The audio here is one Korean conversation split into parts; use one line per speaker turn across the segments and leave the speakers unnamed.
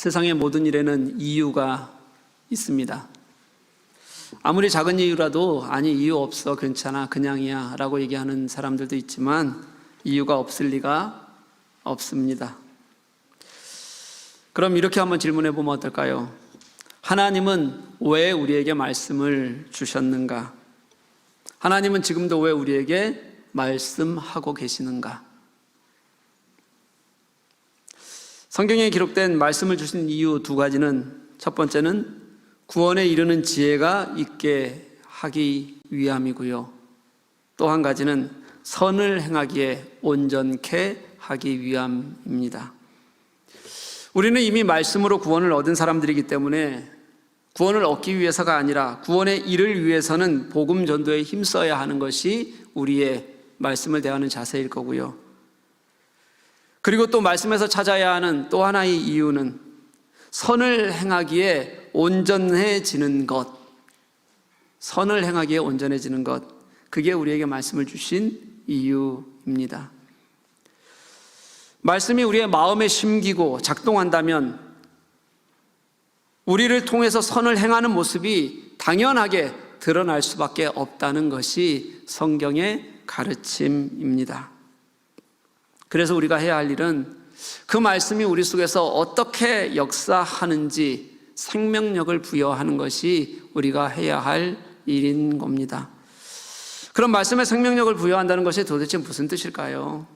세상의 모든 일에는 이유가 있습니다. 아무리 작은 이유라도 아니 이유 없어 괜찮아 그냥이야 라고 얘기하는 사람들도 있지만 이유가 없을 리가 없습니다. 그럼 이렇게 한번 질문해 보면 어떨까요? 하나님은 왜 우리에게 말씀을 주셨는가? 하나님은 지금도 왜 우리에게 말씀하고 계시는가? 성경에 기록된 말씀을 주신 이유 두 가지는, 첫 번째는 구원에 이르는 지혜가 있게 하기 위함이고요, 또 한 가지는 선을 행하기에 온전케 하기 위함입니다. 우리는 이미 말씀으로 구원을 얻은 사람들이기 때문에 구원을 얻기 위해서가 아니라 구원에 이를 위해서는 복음 전도에 힘써야 하는 것이 우리의 말씀을 대하는 자세일 거고요. 그리고 또 말씀에서 찾아야 하는 또 하나의 이유는 선을 행하기에 온전해지는 것, 선을 행하기에 온전해지는 것, 그게 우리에게 말씀을 주신 이유입니다. 말씀이 우리의 마음에 심기고 작동한다면 우리를 통해서 선을 행하는 모습이 당연하게 드러날 수밖에 없다는 것이 성경의 가르침입니다. 그래서 우리가 해야 할 일은 그 말씀이 우리 속에서 어떻게 역사하는지 생명력을 부여하는 것이 우리가 해야 할 일인 겁니다. 그럼 말씀에 생명력을 부여한다는 것이 도대체 무슨 뜻일까요?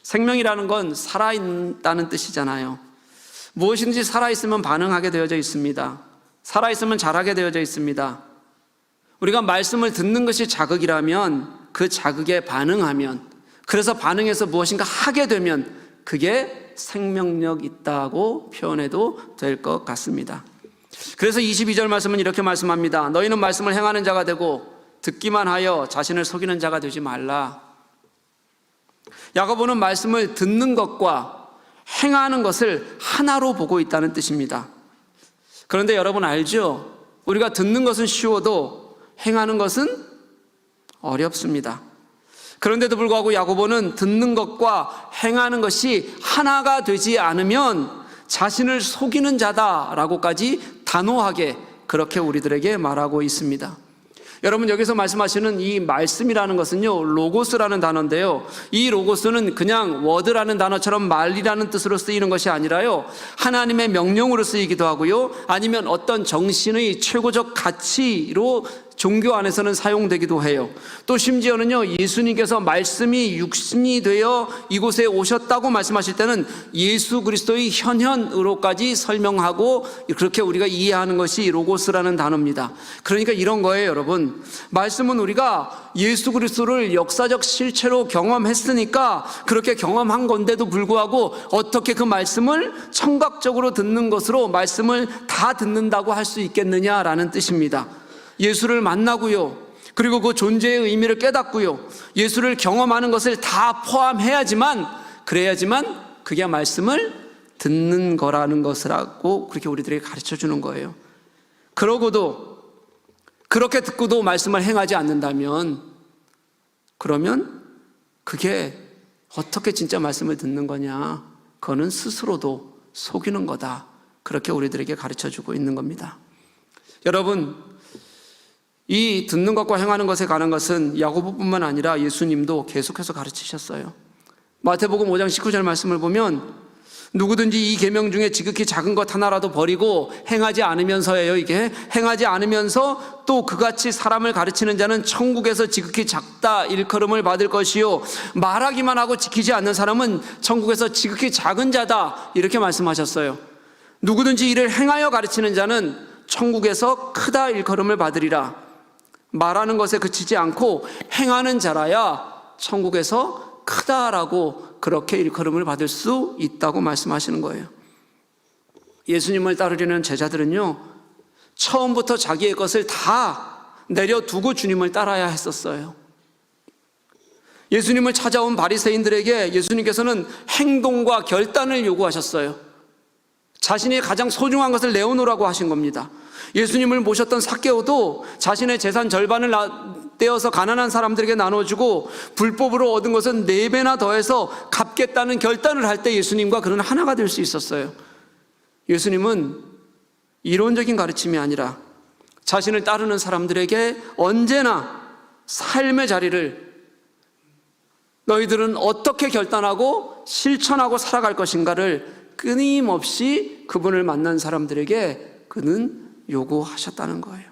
생명이라는 건 살아있다는 뜻이잖아요. 무엇인지 살아있으면 반응하게 되어져 있습니다. 살아있으면 잘하게 되어져 있습니다. 우리가 말씀을 듣는 것이 자극이라면 그 자극에 반응하면, 그래서 반응해서 무엇인가 하게 되면 그게 생명력 있다고 표현해도 될 것 같습니다. 그래서 22절 말씀은 이렇게 말씀합니다. 너희는 말씀을 행하는 자가 되고 듣기만 하여 자신을 속이는 자가 되지 말라. 야고보는 말씀을 듣는 것과 행하는 것을 하나로 보고 있다는 뜻입니다. 그런데 여러분 알죠? 우리가 듣는 것은 쉬워도 행하는 것은 어렵습니다. 그런데도 불구하고 야고보는 듣는 것과 행하는 것이 하나가 되지 않으면 자신을 속이는 자다라고까지 단호하게 그렇게 우리들에게 말하고 있습니다. 여러분, 여기서 말씀하시는 이 말씀이라는 것은요, 로고스라는 단어인데요, 이 로고스는 그냥 워드라는 단어처럼 말이라는 뜻으로 쓰이는 것이 아니라요, 하나님의 명령으로 쓰이기도 하고요, 아니면 어떤 정신의 최고적 가치로 종교 안에서는 사용되기도 해요. 또 심지어는요, 예수님께서 말씀이 육신이 되어 이곳에 오셨다고 말씀하실 때는 예수 그리스도의 현현으로까지 설명하고 그렇게 우리가 이해하는 것이 로고스라는 단어입니다. 그러니까 이런 거예요, 여러분. 말씀은 우리가 예수 그리스도를 역사적 실체로 경험했으니까 그렇게 경험한 건데도 불구하고 어떻게 그 말씀을 청각적으로 듣는 것으로 말씀을 다 듣는다고 할 수 있겠느냐라는 뜻입니다. 예수를 만나고요, 그리고 그 존재의 의미를 깨닫고요, 예수를 경험하는 것을 다 포함해야지만, 그래야지만 그게 말씀을 듣는 거라는 것이라고 그렇게 우리들에게 가르쳐 주는 거예요. 그러고도 그렇게 듣고도 말씀을 행하지 않는다면, 그러면 그게 어떻게 진짜 말씀을 듣는 거냐? 그거는 스스로도 속이는 거다. 그렇게 우리들에게 가르쳐 주고 있는 겁니다. 여러분, 이 듣는 것과 행하는 것에 관한 것은 야고보뿐만 아니라 예수님도 계속해서 가르치셨어요. 마태복음 5장 19절 말씀을 보면 누구든지 이 계명 중에 지극히 작은 것 하나라도 버리고 행하지 않으면서예요, 이게 행하지 않으면서 또 그같이 사람을 가르치는 자는 천국에서 지극히 작다 일컬음을 받을 것이요, 말하기만 하고 지키지 않는 사람은 천국에서 지극히 작은 자다, 이렇게 말씀하셨어요. 누구든지 이를 행하여 가르치는 자는 천국에서 크다 일컬음을 받으리라. 말하는 것에 그치지 않고 행하는 자라야 천국에서 크다라고 그렇게 일컬음을 받을 수 있다고 말씀하시는 거예요. 예수님을 따르려는 제자들은요, 처음부터 자기의 것을 다 내려두고 주님을 따라야 했었어요. 예수님을 찾아온 바리새인들에게 예수님께서는 행동과 결단을 요구하셨어요. 자신이 가장 소중한 것을 내어놓으라고 하신 겁니다. 예수님을 모셨던 삭개오도 자신의 재산 절반을 떼어서 가난한 사람들에게 나눠주고 불법으로 얻은 것은 4배나 더해서 갚겠다는 결단을 할 때 예수님과 그는 하나가 될 수 있었어요. 예수님은 이론적인 가르침이 아니라 자신을 따르는 사람들에게 언제나 삶의 자리를 너희들은 어떻게 결단하고 실천하고 살아갈 것인가를 끊임없이 그분을 만난 사람들에게 그는 요구하셨다는 거예요.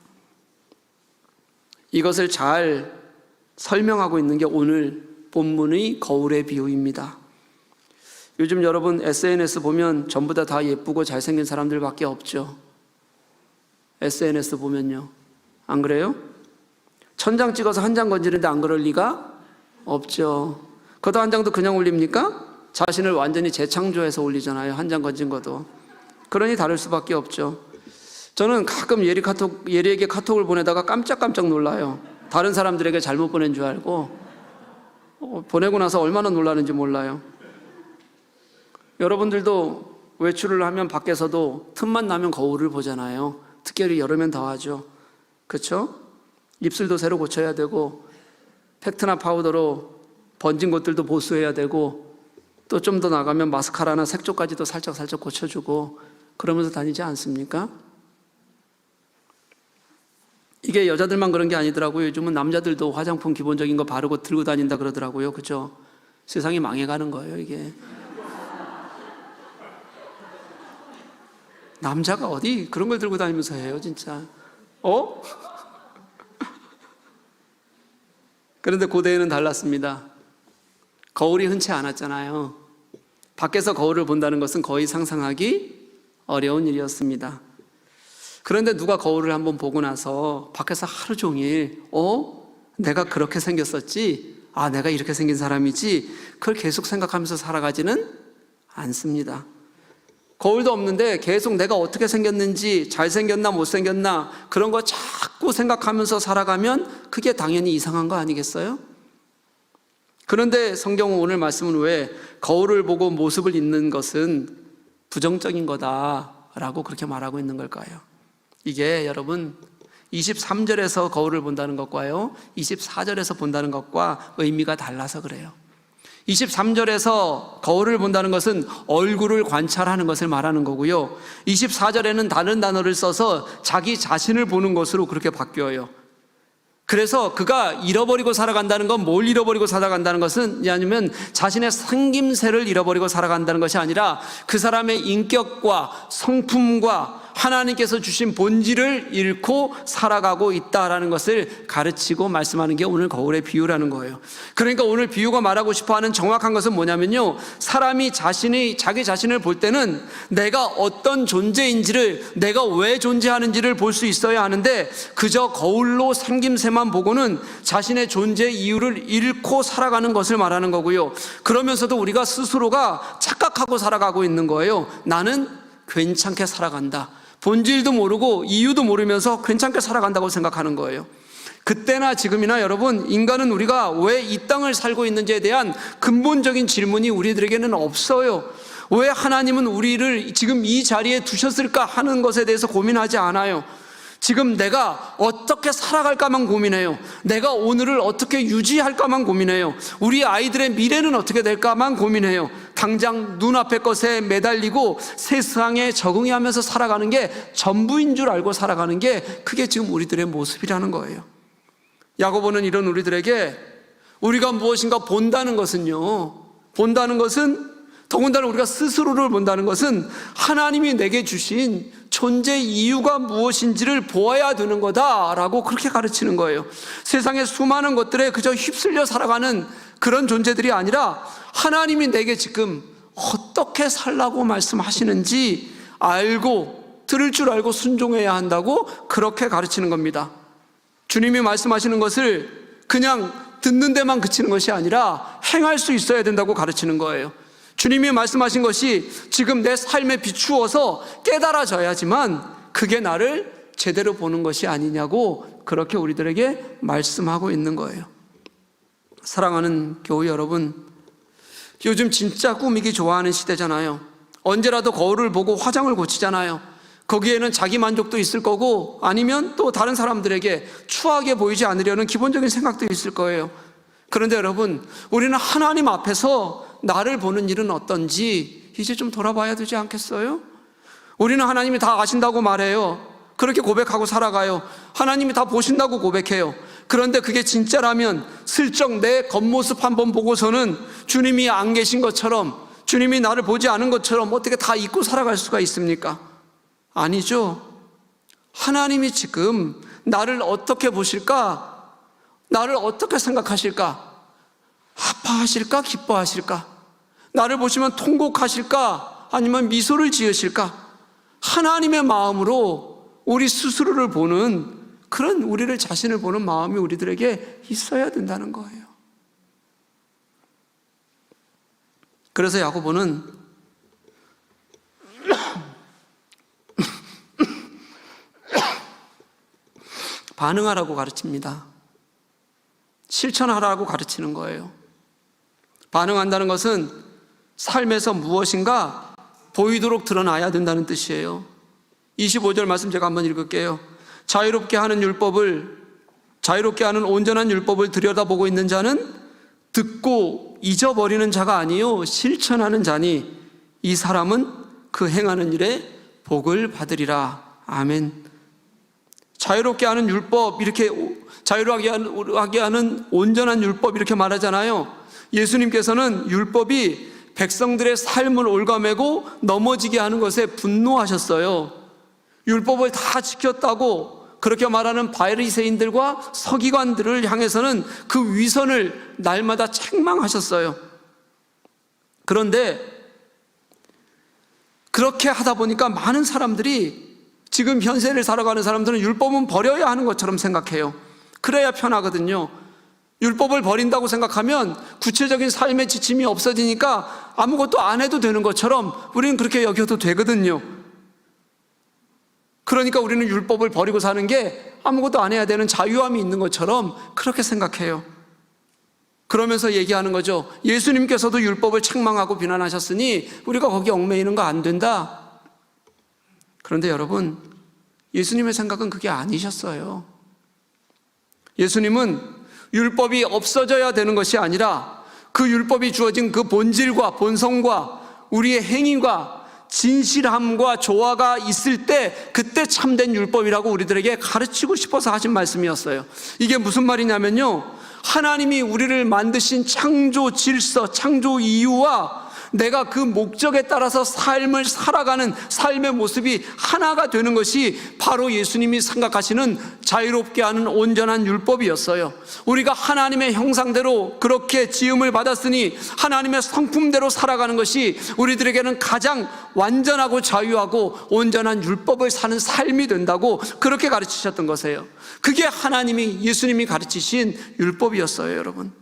이것을 잘 설명하고 있는 게 오늘 본문의 거울의 비유입니다. 요즘 여러분 SNS 보면 전부 다 예쁘고 잘생긴 사람들밖에 없죠. SNS 보면요. 안 그래요? 1000장 찍어서 한 장 건지는데 안 그럴 리가 없죠. 그것도 한 장도 그냥 올립니까? 자신을 완전히 재창조해서 올리잖아요. 한 장 건진 것도. 그러니 다를 수밖에 없죠. 저는 가끔 예리에게 카톡을 보내다가 깜짝깜짝 놀라요. 다른 사람들에게 잘못 보낸 줄 알고 보내고 나서 얼마나 놀라는지 몰라요. 여러분들도 외출을 하면 밖에서도 틈만 나면 거울을 보잖아요. 특별히 여름엔 더하죠. 그렇죠? 입술도 새로 고쳐야 되고 팩트나 파우더로 번진 것들도 보수해야 되고 또 좀 더 나가면 마스카라나 색조까지도 살짝 고쳐주고 그러면서 다니지 않습니까? 이게 여자들만 그런 게 아니더라고요. 요즘은 남자들도 화장품 기본적인 거 바르고 들고 다닌다 그러더라고요. 그렇죠? 세상이 망해가는 거예요, 이게. 남자가 어디 그런 걸 들고 다니면서 해요, 진짜. 그런데 고대에는 달랐습니다. 거울이 흔치 않았잖아요. 밖에서 거울을 본다는 것은 거의 상상하기 어려운 일이었습니다. 그런데 누가 거울을 한번 보고 나서 밖에서 하루 종일 내가 그렇게 생겼었지? 내가 이렇게 생긴 사람이지? 그걸 계속 생각하면서 살아가지는 않습니다. 거울도 없는데 계속 내가 어떻게 생겼는지, 잘생겼나 못생겼나 그런 거 자꾸 생각하면서 살아가면 그게 당연히 이상한 거 아니겠어요? 그런데 성경은 오늘 말씀은 왜 거울을 보고 모습을 잊는 것은 부정적인 거다라고 그렇게 말하고 있는 걸까요? 이게 여러분 23절에서 거울을 본다는 것과요 24절에서 본다는 것과 의미가 달라서 그래요. 23절에서 거울을 본다는 것은 얼굴을 관찰하는 것을 말하는 거고요 24절에는 다른 단어를 써서 자기 자신을 보는 것으로 그렇게 바뀌어요. 그래서 그가 잃어버리고 살아간다는 건 뭘 잃어버리고 살아간다는 것은 아니면 자신의 생김새를 잃어버리고 살아간다는 것이 아니라 그 사람의 인격과 성품과 하나님께서 주신 본질을 잃고 살아가고 있다라는 것을 가르치고 말씀하는 게 오늘 거울의 비유라는 거예요. 그러니까 오늘 비유가 말하고 싶어하는 정확한 것은 뭐냐면요 사람이 자기 자신을 볼 때는 내가 어떤 존재인지를 내가 왜 존재하는지를 볼 수 있어야 하는데 그저 거울로 생김새만 보고는 자신의 존재 이유를 잃고 살아가는 것을 말하는 거고요 그러면서도 우리가 스스로가 착각하고 살아가고 있는 거예요. 나는 괜찮게 살아간다. 본질도 모르고 이유도 모르면서 괜찮게 살아간다고 생각하는 거예요. 그때나 지금이나 여러분 인간은 우리가 왜 이 땅을 살고 있는지에 대한 근본적인 질문이 우리들에게는 없어요. 왜 하나님은 우리를 지금 이 자리에 두셨을까 하는 것에 대해서 고민하지 않아요. 지금 내가 어떻게 살아갈까만 고민해요. 내가 오늘을 어떻게 유지할까만 고민해요. 우리 아이들의 미래는 어떻게 될까만 고민해요. 당장 눈앞의 것에 매달리고 세상에 적응하면서 살아가는 게 전부인 줄 알고 살아가는 게 그게 지금 우리들의 모습이라는 거예요. 야고보는 이런 우리들에게 우리가 무엇인가 본다는 것은요 더군다나 우리가 스스로를 본다는 것은 하나님이 내게 주신 존재 이유가 무엇인지를 보아야 되는 거다라고 그렇게 가르치는 거예요. 세상의 수많은 것들에 그저 휩쓸려 살아가는 그런 존재들이 아니라 하나님이 내게 지금 어떻게 살라고 말씀하시는지 알고 들을 줄 알고 순종해야 한다고 그렇게 가르치는 겁니다. 주님이 말씀하시는 것을 그냥 듣는 데만 그치는 것이 아니라 행할 수 있어야 된다고 가르치는 거예요. 주님이 말씀하신 것이 지금 내 삶에 비추어서 깨달아져야지만 그게 나를 제대로 보는 것이 아니냐고 그렇게 우리들에게 말씀하고 있는 거예요. 사랑하는 교회 여러분, 요즘 진짜 꾸미기 좋아하는 시대잖아요. 언제라도 거울을 보고 화장을 고치잖아요. 거기에는 자기 만족도 있을 거고 아니면 또 다른 사람들에게 추하게 보이지 않으려는 기본적인 생각도 있을 거예요. 그런데 여러분, 우리는 하나님 앞에서 나를 보는 일은 어떤지 이제 좀 돌아봐야 되지 않겠어요? 우리는 하나님이 다 아신다고 말해요. 그렇게 고백하고 살아가요. 하나님이 다 보신다고 고백해요. 그런데 그게 진짜라면 슬쩍 내 겉모습 한번 보고서는 주님이 안 계신 것처럼, 주님이 나를 보지 않은 것처럼 어떻게 다 잊고 살아갈 수가 있습니까? 아니죠. 하나님이 지금 나를 어떻게 보실까? 나를 어떻게 생각하실까? 아파하실까? 기뻐하실까? 나를 보시면 통곡하실까? 아니면 미소를 지으실까? 하나님의 마음으로 우리 스스로를 보는, 그런 우리를 자신을 보는 마음이 우리들에게 있어야 된다는 거예요. 그래서 야고보는 반응하라고 가르칩니다. 실천하라고 가르치는 거예요. 반응한다는 것은 삶에서 무엇인가 보이도록 드러나야 된다는 뜻이에요. 25절 말씀 제가 한번 읽을게요. 자유롭게 하는 온전한 율법을 들여다보고 있는 자는 듣고 잊어버리는 자가 아니요 실천하는 자니 이 사람은 그 행하는 일에 복을 받으리라. 아멘. 자유롭게 하는 율법, 이렇게 자유하게 하는 온전한 율법, 이렇게 말하잖아요. 예수님께서는 율법이 백성들의 삶을 올가매고 넘어지게 하는 것에 분노하셨어요. 율법을 다 지켰다고 그렇게 말하는 바리새인들과 서기관들을 향해서는 그 위선을 날마다 책망하셨어요. 그런데 그렇게 하다 보니까 많은 사람들이, 지금 현세를 살아가는 사람들은 율법은 버려야 하는 것처럼 생각해요. 그래야 편하거든요. 율법을 버린다고 생각하면 구체적인 삶의 지침이 없어지니까 아무것도 안 해도 되는 것처럼 우리는 그렇게 여겨도 되거든요. 그러니까 우리는 율법을 버리고 사는 게 아무것도 안 해야 되는 자유함이 있는 것처럼 그렇게 생각해요. 그러면서 얘기하는 거죠. 예수님께서도 율법을 책망하고 비난하셨으니 우리가 거기 얽매이는 거 안 된다. 그런데 여러분, 예수님의 생각은 그게 아니셨어요. 예수님은 율법이 없어져야 되는 것이 아니라 그 율법이 주어진 그 본질과 본성과 우리의 행위가 진실함과 조화가 있을 때, 그때 참된 율법이라고 우리들에게 가르치고 싶어서 하신 말씀이었어요. 이게 무슨 말이냐면요, 하나님이 우리를 만드신 창조 질서, 창조 이유와 내가 그 목적에 따라서 삶을 살아가는 삶의 모습이 하나가 되는 것이 바로 예수님이 생각하시는 자유롭게 하는 온전한 율법이었어요. 우리가 하나님의 형상대로 그렇게 지음을 받았으니 하나님의 성품대로 살아가는 것이 우리들에게는 가장 완전하고 자유하고 온전한 율법을 사는 삶이 된다고 그렇게 가르치셨던 것이에요. 그게 예수님이 가르치신 율법이었어요. 여러분,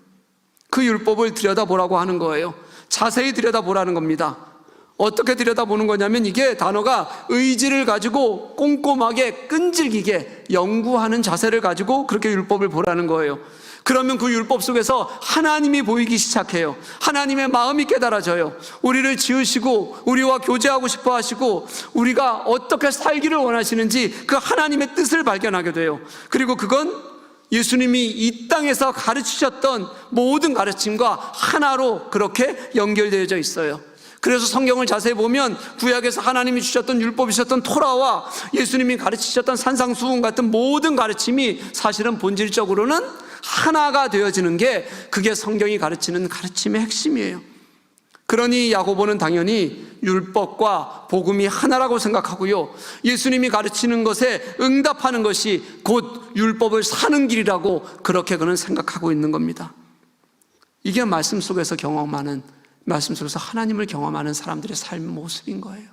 그 율법을 들여다보라고 하는 거예요. 자세히 들여다보라는 겁니다. 어떻게 들여다보는 거냐면, 이게 단어가 의지를 가지고 꼼꼼하게 끈질기게 연구하는 자세를 가지고 그렇게 율법을 보라는 거예요. 그러면 그 율법 속에서 하나님이 보이기 시작해요. 하나님의 마음이 깨달아져요. 우리를 지으시고 우리와 교제하고 싶어 하시고 우리가 어떻게 살기를 원하시는지 그 하나님의 뜻을 발견하게 돼요. 그리고 그건 예수님이 이 땅에서 가르치셨던 모든 가르침과 하나로 그렇게 연결되어져 있어요. 그래서 성경을 자세히 보면 구약에서 하나님이 주셨던 율법이 주셨던 토라와 예수님이 가르치셨던 산상수훈 같은 모든 가르침이 사실은 본질적으로는 하나가 되어지는 게, 그게 성경이 가르치는 가르침의 핵심이에요. 그러니 야고보는 당연히 율법과 복음이 하나라고 생각하고요, 예수님이 가르치는 것에 응답하는 것이 곧 율법을 사는 길이라고 그렇게 그는 생각하고 있는 겁니다. 이게 말씀 속에서 하나님을 경험하는 사람들의 삶의 모습인 거예요.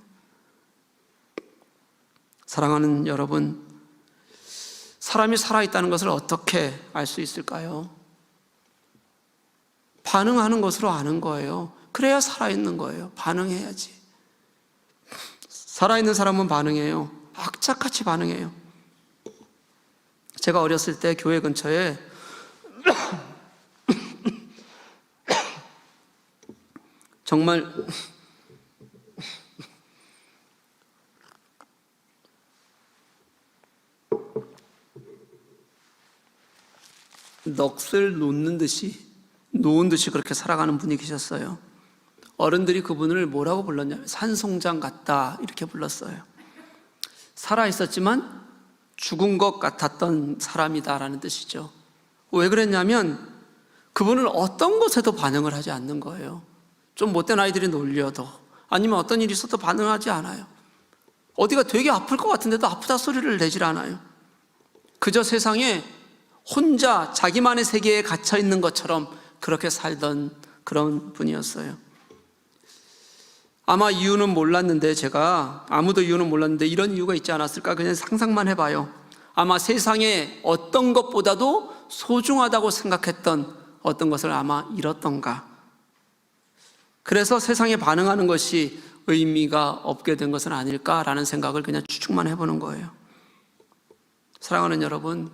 사랑하는 여러분, 사람이 살아있다는 것을 어떻게 알 수 있을까요? 반응하는 것으로 아는 거예요. 그래야 살아있는 거예요. 반응해야지. 살아있는 사람은 반응해요. 악착같이 반응해요. 제가 어렸을 때 교회 근처에 정말 넋을 놓은 듯이 그렇게 살아가는 분이 계셨어요. 어른들이 그분을 뭐라고 불렀냐면 산송장 같다 이렇게 불렀어요. 살아있었지만 죽은 것 같았던 사람이다라는 뜻이죠. 왜 그랬냐면 그분은 어떤 것에도 반응을 하지 않는 거예요. 좀 못된 아이들이 놀려도 아니면 어떤 일이 있어도 반응하지 않아요. 어디가 되게 아플 것 같은데도 아프다 소리를 내질 않아요. 그저 세상에 혼자 자기만의 세계에 갇혀 있는 것처럼 그렇게 살던 그런 분이었어요. 아마 이유는 몰랐는데 제가 아무도 이유는 몰랐는데 이런 이유가 있지 않았을까 그냥 상상만 해봐요. 아마 세상에 어떤 것보다도 소중하다고 생각했던 어떤 것을 아마 잃었던가. 그래서 세상에 반응하는 것이 의미가 없게 된 것은 아닐까라는 생각을 그냥 추측만 해보는 거예요. 사랑하는 여러분,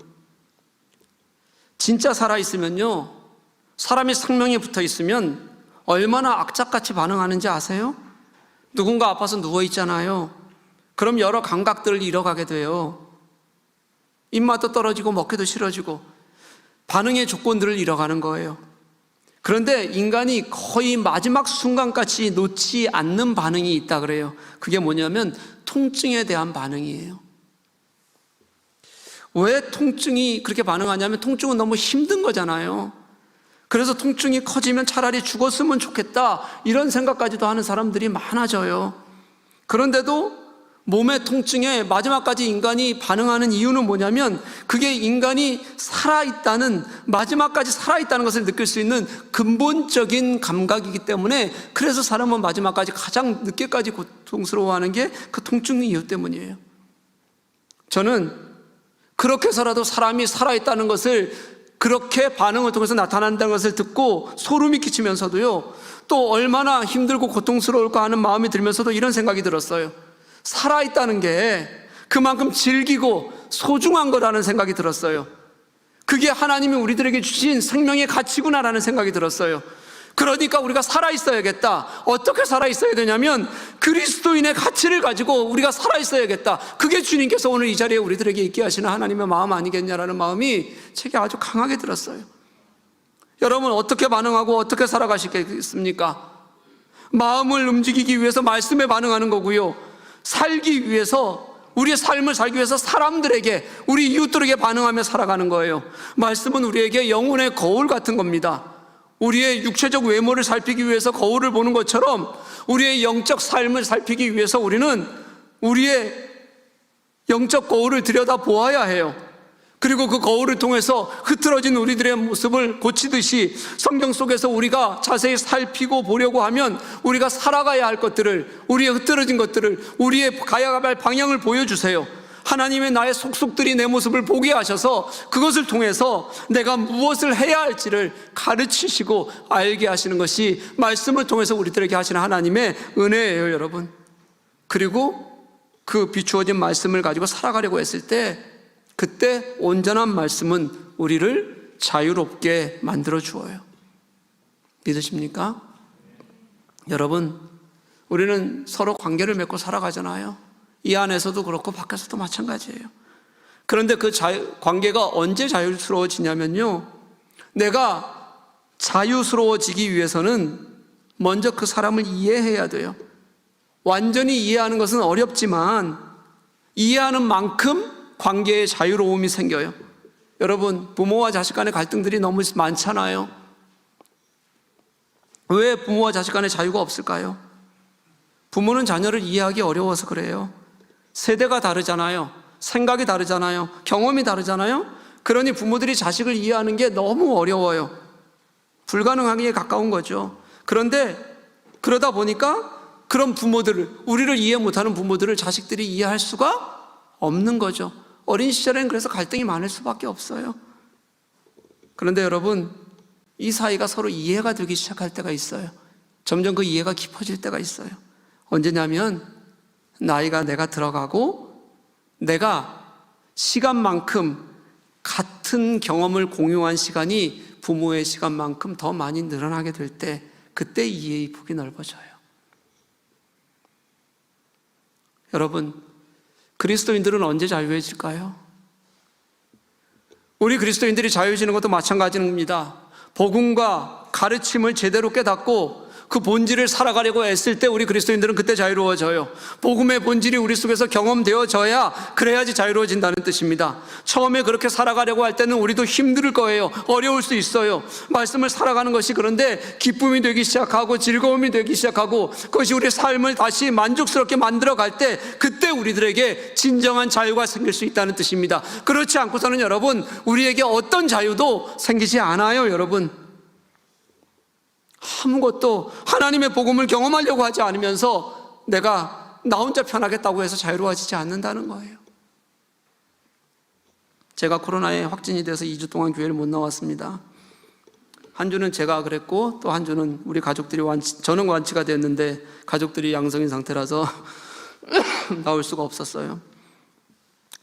진짜 살아있으면요, 사람이 생명이 붙어있으면 얼마나 악착같이 반응하는지 아세요? 누군가 아파서 누워있잖아요. 그럼 여러 감각들을 잃어가게 돼요. 입맛도 떨어지고 먹기도 싫어지고 반응의 조건들을 잃어가는 거예요. 그런데 인간이 거의 마지막 순간까지 놓지 않는 반응이 있다 그래요. 그게 뭐냐면 통증에 대한 반응이에요. 왜 통증이 그렇게 반응하냐면 통증은 너무 힘든 거잖아요. 그래서 통증이 커지면 차라리 죽었으면 좋겠다 이런 생각까지도 하는 사람들이 많아져요. 그런데도 몸의 통증에 마지막까지 인간이 반응하는 이유는 뭐냐면 그게 인간이 살아있다는, 마지막까지 살아있다는 것을 느낄 수 있는 근본적인 감각이기 때문에, 그래서 사람은 마지막까지 가장 늦게까지 고통스러워하는 게 그 통증의 이유 때문이에요. 저는 그렇게 해서라도 사람이 살아있다는 것을, 그렇게 반응을 통해서 나타난다는 것을 듣고 소름이 끼치면서도요, 또 얼마나 힘들고 고통스러울까 하는 마음이 들면서도 이런 생각이 들었어요. 살아있다는 게 그만큼 질기고 소중한 거라는 생각이 들었어요. 그게 하나님이 우리들에게 주신 생명의 가치구나라는 생각이 들었어요. 그러니까 우리가 살아있어야겠다. 어떻게 살아있어야 되냐면 그리스도인의 가치를 가지고 우리가 살아있어야겠다. 그게 주님께서 오늘 이 자리에 우리들에게 있게 하시는 하나님의 마음 아니겠냐라는 마음이 제게 아주 강하게 들었어요. 여러분, 어떻게 반응하고 어떻게 살아가시겠습니까? 마음을 움직이기 위해서 말씀에 반응하는 거고요, 살기 위해서, 우리의 삶을 살기 위해서 사람들에게, 우리 이웃들에게 반응하며 살아가는 거예요. 말씀은 우리에게 영혼의 거울 같은 겁니다. 우리의 육체적 외모를 살피기 위해서 거울을 보는 것처럼 우리의 영적 삶을 살피기 위해서 우리는 우리의 영적 거울을 들여다 보아야 해요. 그리고 그 거울을 통해서 흐트러진 우리들의 모습을 고치듯이 성경 속에서 우리가 자세히 살피고 보려고 하면 우리가 살아가야 할 것들을, 우리의 흐트러진 것들을, 우리의 가야 할 방향을 보여주세요. 하나님의 나의 속속들이 내 모습을 보게 하셔서 그것을 통해서 내가 무엇을 해야 할지를 가르치시고 알게 하시는 것이 말씀을 통해서 우리들에게 하시는 하나님의 은혜예요, 여러분. 그리고 그 비추어진 말씀을 가지고 살아가려고 했을 때, 그때 온전한 말씀은 우리를 자유롭게 만들어 주어요. 믿으십니까? 여러분, 우리는 서로 관계를 맺고 살아가잖아요. 이 안에서도 그렇고 밖에서도 마찬가지예요. 그런데 그 관계가 언제 자유스러워지냐면요, 내가 자유스러워지기 위해서는 먼저 그 사람을 이해해야 돼요. 완전히 이해하는 것은 어렵지만 이해하는 만큼 관계의 자유로움이 생겨요. 여러분, 부모와 자식 간의 갈등들이 너무 많잖아요. 왜 부모와 자식 간의 자유가 없을까요? 부모는 자녀를 이해하기 어려워서 그래요. 세대가 다르잖아요. 생각이 다르잖아요. 경험이 다르잖아요. 그러니 부모들이 자식을 이해하는 게 너무 어려워요. 불가능하기에 가까운 거죠. 그런데 그러다 보니까 그런 부모들을, 우리를 이해 못하는 부모들을 자식들이 이해할 수가 없는 거죠. 어린 시절에는 그래서 갈등이 많을 수밖에 없어요. 그런데 여러분, 이 사이가 서로 이해가 되기 시작할 때가 있어요. 점점 그 이해가 깊어질 때가 있어요. 언제냐면 나이가 내가 들어가고 내가 시간만큼 같은 경험을 공유한 시간이 부모의 시간만큼 더 많이 늘어나게 될 때, 그때 이해의 폭이 넓어져요. 여러분, 그리스도인들은 언제 자유해질까요? 우리 그리스도인들이 자유해지는 것도 마찬가지입니다. 복음과 가르침을 제대로 깨닫고 그 본질을 살아가려고 애쓸 때 우리 그리스도인들은 그때 자유로워져요. 복음의 본질이 우리 속에서 경험되어져야 그래야지 자유로워진다는 뜻입니다. 처음에 그렇게 살아가려고 할 때는 우리도 힘들 거예요. 어려울 수 있어요. 말씀을 살아가는 것이 그런데 기쁨이 되기 시작하고 즐거움이 되기 시작하고 그것이 우리 삶을 다시 만족스럽게 만들어갈 때 그때 우리들에게 진정한 자유가 생길 수 있다는 뜻입니다. 그렇지 않고서는 여러분 우리에게 어떤 자유도 생기지 않아요. 여러분 아무것도 하나님의 복음을 경험하려고 하지 않으면서 내가 나 혼자 편하겠다고 해서 자유로워지지 않는다는 거예요. 제가 코로나에 확진이 돼서 2주 동안 교회를 못 나왔습니다. 한 주는 제가 그랬고 또 한 주는 우리 가족들이 저는 완치가 됐는데 가족들이 양성인 상태라서 나올 수가 없었어요.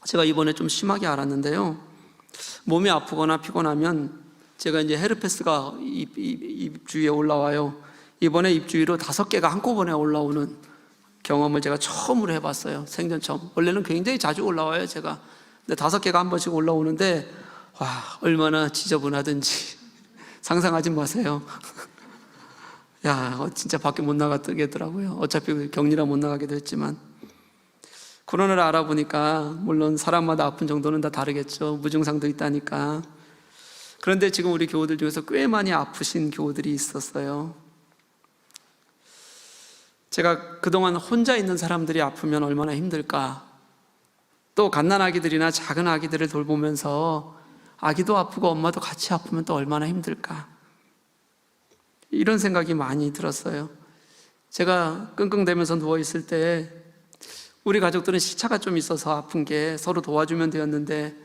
제가 이번에 좀 심하게 알았는데요, 몸이 아프거나 피곤하면 제가 이제 헤르페스가 입주위에 올라와요. 이번에 입주위로 5개가 한꺼번에 올라오는 경험을 제가 처음으로 해봤어요. 생전 처음. 원래는 굉장히 자주 올라와요, 제가. 근데 5개가 한 번씩 올라오는데, 와, 얼마나 지저분하든지 상상하지 마세요. 야, 진짜 밖에 못 나가겠더라고요. 어차피 격리라 못 나가기도 했지만. 코로나를 알아보니까, 물론 사람마다 아픈 정도는 다 다르겠죠. 무증상도 있다니까. 그런데 지금 우리 교우들 중에서 꽤 많이 아프신 교우들이 있었어요. 제가 그동안 혼자 있는 사람들이 아프면 얼마나 힘들까, 또 갓난아기들이나 작은 아기들을 돌보면서 아기도 아프고 엄마도 같이 아프면 또 얼마나 힘들까, 이런 생각이 많이 들었어요. 제가 끙끙대면서 누워있을 때 우리 가족들은 시차가 좀 있어서 아픈 게 서로 도와주면 되었는데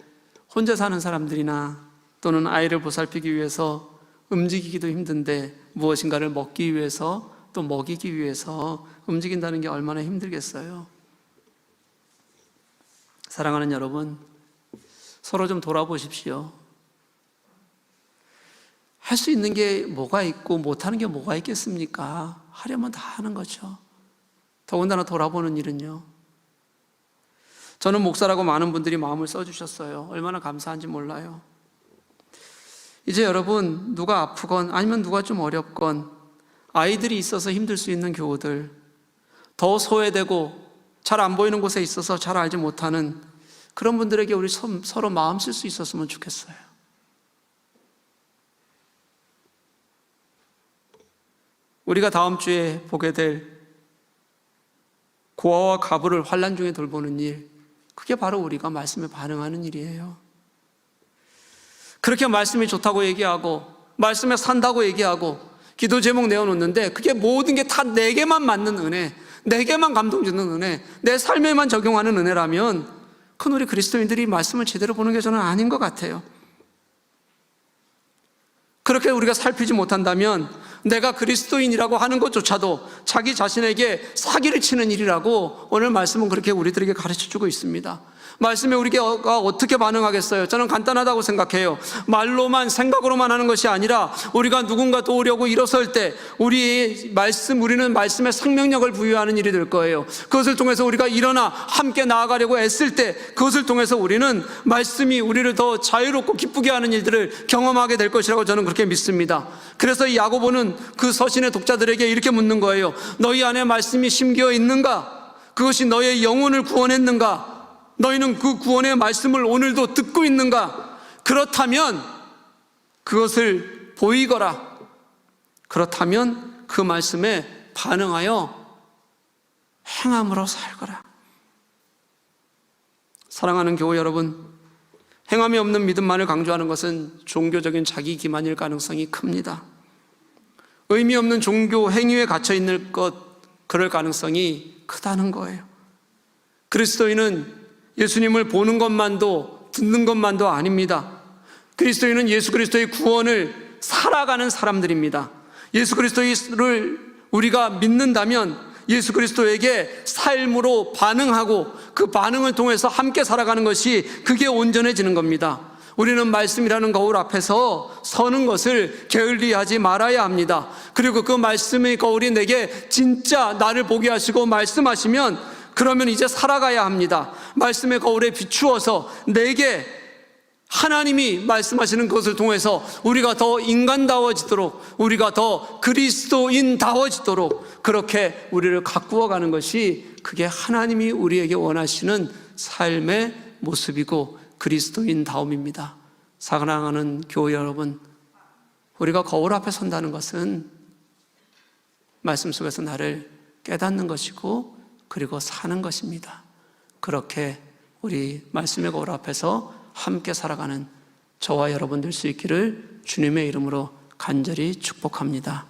혼자 사는 사람들이나 또는 아이를 보살피기 위해서 움직이기도 힘든데 무엇인가를 먹기 위해서 또 먹이기 위해서 움직인다는 게 얼마나 힘들겠어요. 사랑하는 여러분, 서로 좀 돌아보십시오. 할 수 있는 게 뭐가 있고 못하는 게 뭐가 있겠습니까? 하려면 다 하는 거죠. 더군다나 돌아보는 일은요. 저는 목사라고 많은 분들이 마음을 써주셨어요. 얼마나 감사한지 몰라요. 이제 여러분, 누가 아프건 아니면 누가 좀 어렵건 아이들이 있어서 힘들 수 있는 교우들, 더 소외되고 잘 안 보이는 곳에 있어서 잘 알지 못하는 그런 분들에게 우리 서로 마음 쓸 수 있었으면 좋겠어요. 우리가 다음 주에 보게 될 고아와 가부를 환난 중에 돌보는 일, 그게 바로 우리가 말씀에 반응하는 일이에요. 그렇게 말씀이 좋다고 얘기하고 말씀에 산다고 얘기하고 기도 제목 내어놓는데 그게 모든 게 다 내게만 맞는 은혜, 내게만 감동 주는 은혜, 내 삶에만 적용하는 은혜라면 그건 우리 그리스도인들이 말씀을 제대로 보는 게 저는 아닌 것 같아요. 그렇게 우리가 살피지 못한다면 내가 그리스도인이라고 하는 것조차도 자기 자신에게 사기를 치는 일이라고 오늘 말씀은 그렇게 우리들에게 가르쳐주고 있습니다. 말씀에 우리가 어떻게 반응하겠어요? 저는 간단하다고 생각해요. 말로만 생각으로만 하는 것이 아니라 우리가 누군가 도우려고 일어설 때 우리는 말씀에 생명력을 부여하는 일이 될 거예요. 그것을 통해서 우리가 일어나 함께 나아가려고 애쓸 때 그것을 통해서 우리는 말씀이 우리를 더 자유롭고 기쁘게 하는 일들을 경험하게 될 것이라고 저는 그렇게 믿습니다. 그래서 이 야고보는 그 서신의 독자들에게 이렇게 묻는 거예요. 너희 안에 말씀이 심겨 있는가? 그것이 너의 영혼을 구원했는가? 너희는 그 구원의 말씀을 오늘도 듣고 있는가? 그렇다면 그것을 보이거라. 그렇다면 그 말씀에 반응하여 행함으로 살거라. 사랑하는 교우 여러분, 행함이 없는 믿음만을 강조하는 것은 종교적인 자기 기만일 가능성이 큽니다. 의미 없는 종교 행위에 갇혀 있는 것, 그럴 가능성이 크다는 거예요. 그리스도인은 예수님을 보는 것만도 듣는 것만도 아닙니다. 그리스도인은 예수 그리스도의 구원을 살아가는 사람들입니다. 예수 그리스도를 우리가 믿는다면 예수 그리스도에게 삶으로 반응하고 그 반응을 통해서 함께 살아가는 것이 그게 온전해지는 겁니다. 우리는 말씀이라는 거울 앞에서 서는 것을 게을리하지 말아야 합니다. 그리고 그 말씀의 거울이 내게 진짜 나를 보게 하시고 말씀하시면 그러면 이제 살아가야 합니다. 말씀의 거울에 비추어서 내게 하나님이 말씀하시는 것을 통해서 우리가 더 인간다워지도록, 우리가 더 그리스도인다워지도록 그렇게 우리를 가꾸어가는 것이, 그게 하나님이 우리에게 원하시는 삶의 모습이고 그리스도인다움입니다. 사랑하는 교회 여러분, 우리가 거울 앞에 선다는 것은 말씀 속에서 나를 깨닫는 것이고 그리고 사는 것입니다. 그렇게 우리 말씀의 거울 앞에서 함께 살아가는 저와 여러분 될 수 있기를 주님의 이름으로 간절히 축복합니다.